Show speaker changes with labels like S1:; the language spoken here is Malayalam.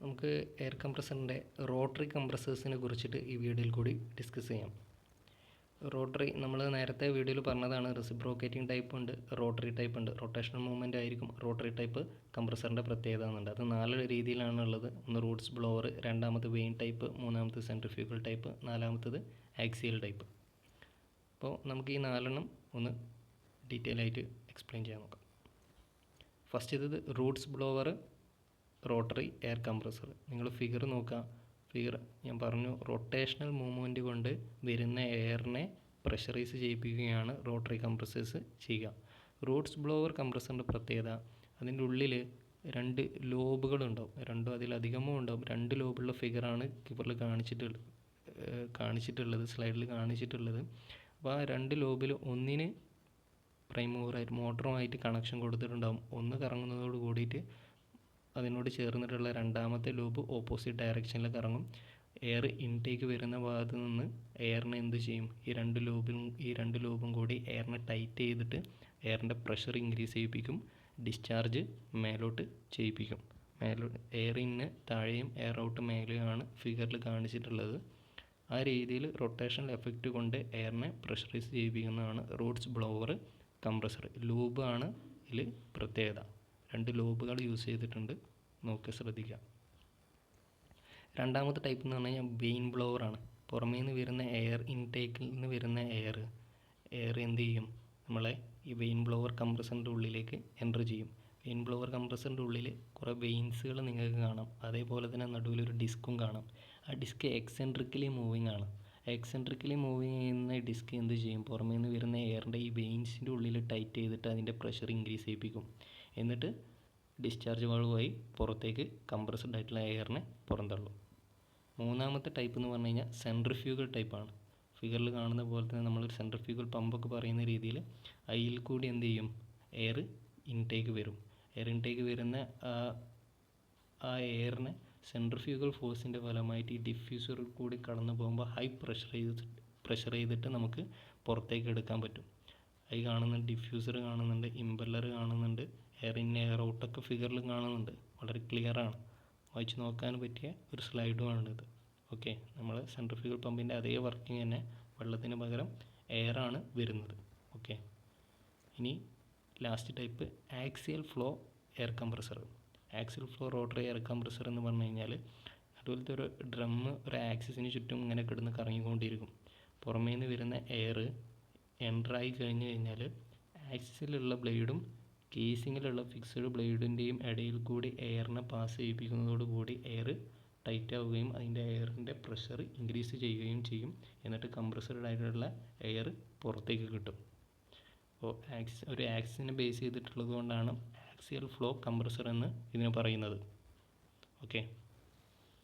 S1: നമുക്ക് എയർ കംപ്രസറിൻ്റെ റോട്ടറി കംപ്രസേഴ്സിനെ കുറിച്ചിട്ട് ഈ വീഡിയോയിൽ കൂടി ഡിസ്കസ് ചെയ്യാം. റോട്ടറി നമ്മൾ നേരത്തെ വീഡിയോയിൽ പറഞ്ഞതാണ്. റെസിപ്രോക്കേറ്റിംഗ് ടൈപ്പ് ഉണ്ട്, റോട്ടറി ടൈപ്പ് ഉണ്ട്. റൊട്ടേഷണൽ മൂവ്മെൻ്റ് ആയിരിക്കും റോട്ടറി ടൈപ്പ് കംപ്രസറിൻ്റെ പ്രത്യേകത എന്നുണ്ട്. അത് 4 രീതിയിലാണുള്ളത്. ഒന്ന് റൂട്ട്സ് ബ്ലോവർ, രണ്ടാമത് വെയിൻ ടൈപ്പ്, മൂന്നാമത് സെൻട്രിഫ്യൂഗൽ ടൈപ്പ്, നാലാമത്തത് ആക്സിയൽ ടൈപ്പ്. അപ്പോൾ നമുക്ക് ഈ 4 ഒന്ന് ഡീറ്റെയിൽ ആയിട്ട് എക്സ്പ്ലെയിൻ ചെയ്യാൻ നോക്കാം. ഫസ്റ്റ് ഇത് Roots blower rotary air compressor. നിങ്ങൾ ഫിഗർ നോക്കുക. ഫിഗർ ഞാൻ പറഞ്ഞു, റൊട്ടേഷണൽ മൂവ്മെൻറ്റ് കൊണ്ട് വരുന്ന എയറിനെ പ്രഷറൈസ് ചെയ്യിപ്പിക്കുകയാണ് റോട്ടറി കംപ്രസേഴ്സ് ചെയ്യുക. റൂട്ട്സ് ബ്ലോവർ കംപ്രസറിൻ്റെ പ്രത്യേകത, അതിൻ്റെ ഉള്ളിൽ 2 ലോബുകളുണ്ടാവും. 2 അതിലധികമോ ഉണ്ടാവും. 2 ലോബുള്ള ഫിഗറാണ് ഇവരിൽ കാണിച്ചിട്ടുള്ളത്, സ്ലൈഡിൽ കാണിച്ചിട്ടുള്ളത്. അപ്പോൾ ആ 2 ലോബിൽ ഒന്നിന് പ്രൈം മൂവറായിട്ട് മോട്ടറുമായിട്ട് കണക്ഷൻ കൊടുത്തിട്ടുണ്ടാവും. ഒന്ന് കറങ്ങുന്നതോട് കൂടിയിട്ട് അതിനോട് ചേർന്നിട്ടുള്ള രണ്ടാമത്തെ ലൂബ് ഓപ്പോസിറ്റ് ഡയറക്ഷനിൽ കറങ്ങും. എയർ ഇൻടേക്ക് വരുന്ന ഭാഗത്ത് നിന്ന് എയറിനെ എന്ത് ചെയ്യും, ഈ 2 ലൂബും കൂടി എയറിനെ ടൈറ്റ് ചെയ്തിട്ട് എയറിൻ്റെ പ്രഷർ ഇൻക്രീസ് ചെയ്യിപ്പിക്കും. ഡിസ്ചാർജ് മേലോട്ട് ചെയ്യിപ്പിക്കും. എയർ ഇന്ന് താഴെയും എയർ ഔട്ട് മേലെയുമാണ് ഫിഗറിൽ കാണിച്ചിട്ടുള്ളത്. ആ രീതിയിൽ റൊട്ടേഷണൽ എഫക്റ്റ് കൊണ്ട് എയറിനെ പ്രഷറൈസ് ചെയ്യിപ്പിക്കുന്നതാണ് റൂട്ട്സ് ബ്ലോവർ കംപ്രസർ. ലൂബാണ് ഇതിൽ പ്രത്യേകത. 2 ലൂബുകൾ യൂസ് ചെയ്തിട്ടുണ്ട്, നോക്കി ശ്രദ്ധിക്കുക. രണ്ടാമത്തെ ടൈപ്പ് എന്ന് പറഞ്ഞു കഴിഞ്ഞാൽ വെയിൻ ബ്ലോവറാണ്. പുറമേ നിന്ന് വരുന്ന എയർ ഇൻടേക്കിൽ നിന്ന് വരുന്ന എയർ എന്ത് ചെയ്യും, നമ്മളെ ഈ വെയിൻ ബ്ലോവർ കംപ്രസറിൻ്റെ ഉള്ളിലേക്ക് എൻ്റർ ചെയ്യും. വെയിൻ ബ്ലോവർ കംപ്രസറിൻ്റെ ഉള്ളിൽ കുറേ വെയിൻസുകൾ നിങ്ങൾക്ക് കാണാം. അതേപോലെ തന്നെ നടുവിലൊരു ഡിസ്കും കാണാം. ആ ഡിസ്ക് എക്സെൻട്രിക്കലി മൂവിങ് ആണ്. എക്സെൻട്രിക്കലി മൂവിങ് ചെയ്യുന്ന ഡിസ്ക് എന്ത് ചെയ്യും, പുറമേ നിന്ന് വരുന്ന എയറിൻ്റെ ഈ വെയിൻസിൻ്റെ ഉള്ളിൽ ടൈറ്റ് ചെയ്തിട്ട് അതിൻ്റെ പ്രഷർ ഇൻക്രീസ് ചെയ്യിപ്പിക്കും. എന്നിട്ട് ഡിസ്ചാർജ് വാൾവുമായി പുറത്തേക്ക് കംപ്രസ്ഡ് ആയിട്ടുള്ള എയറിനെ പുറന്തള്ളും. മൂന്നാമത്തെ ടൈപ്പ് എന്ന് പറഞ്ഞു കഴിഞ്ഞാൽ സെൻട്രിഫ്യൂഗൽ ടൈപ്പാണ്. ഫിഗറിൽ കാണുന്ന പോലെ തന്നെ നമ്മളൊരു സെൻട്രിഫ്യൂഗൽ പമ്പൊക്കെ പറയുന്ന രീതിയിൽ അതിൽ കൂടി എന്ത് ചെയ്യും, എയർ ഇൻടേക്ക് വരും. എയർ ഇൻടേക്ക് വരുന്ന ആ എയറിനെ സെൻട്രിഫ്യൂഗൽ ഫോഴ്സിൻ്റെ ഫലമായിട്ട് ഈ ഡിഫ്യൂസറിൽ കൂടി കടന്നു പോകുമ്പോൾ ഹൈ പ്രഷർ ചെയ്തിട്ട് നമുക്ക് പുറത്തേക്ക് എടുക്കാൻ പറ്റും. അതിൽ കാണുന്നുണ്ട്, ഡിഫ്യൂസർ കാണുന്നുണ്ട്, ഇമ്പല്ലർ കാണുന്നുണ്ട്, എയർ ഇൻ എയർ ഔട്ടൊക്കെ ഫിഗറിൽ കാണുന്നുണ്ട്. വളരെ ക്ലിയറാണ്, വായിച്ച് നോക്കാൻ പറ്റിയ ഒരു സ്ലൈഡുമാണിത്. ഓക്കെ, നമ്മൾ സെൻട്രിഫ്യൂഗൽ പമ്പിൻ്റെ അതേ വർക്കിംഗ് തന്നെ, വെള്ളത്തിന് പകരം എയറാണ് വരുന്നത്. ഓക്കെ, ഇനി last type axial flow air compressor. Axial flow rotary air compressor എന്ന് പറഞ്ഞു കഴിഞ്ഞാൽ അതുപോലത്തെ ഒരു ഡ്രമ്മ് ഒരു ആക്സിസിന് ചുറ്റും ഇങ്ങനെ കിടന്ന് കറങ്ങിക്കൊണ്ടിരിക്കും. പുറമേ നിന്ന് വരുന്ന എയർ എൻ്ററായി കഴിഞ്ഞ് കഴിഞ്ഞാൽ ആക്സിസിലുള്ള ബ്ലേഡും കേസിങ്ങിലുള്ള ഫിക്സഡ് ബ്ലേഡിൻ്റെയും ഇടയിൽ കൂടി എയറിനെ പാസ് ചെയ്യിപ്പിക്കുന്നതോടുകൂടി എയർ ടൈറ്റ് ആവുകയും അതിൻ്റെ എയറിൻ്റെ പ്രഷർ ഇൻക്രീസ് ചെയ്യുകയും ചെയ്യും. എന്നിട്ട് കംപ്രസ്ഡ് ആയിട്ടുള്ള എയർ പുറത്തേക്ക് കിട്ടും. അപ്പോൾ ഒരു ആക്സിസിനെ ബേസ് ചെയ്തിട്ടുള്ളത് കൊണ്ടാണ് ആക്സിയൽ ഫ്ലോ കംപ്രസർ എന്ന് ഇതിന് പറയുന്നത്. ഓക്കെ.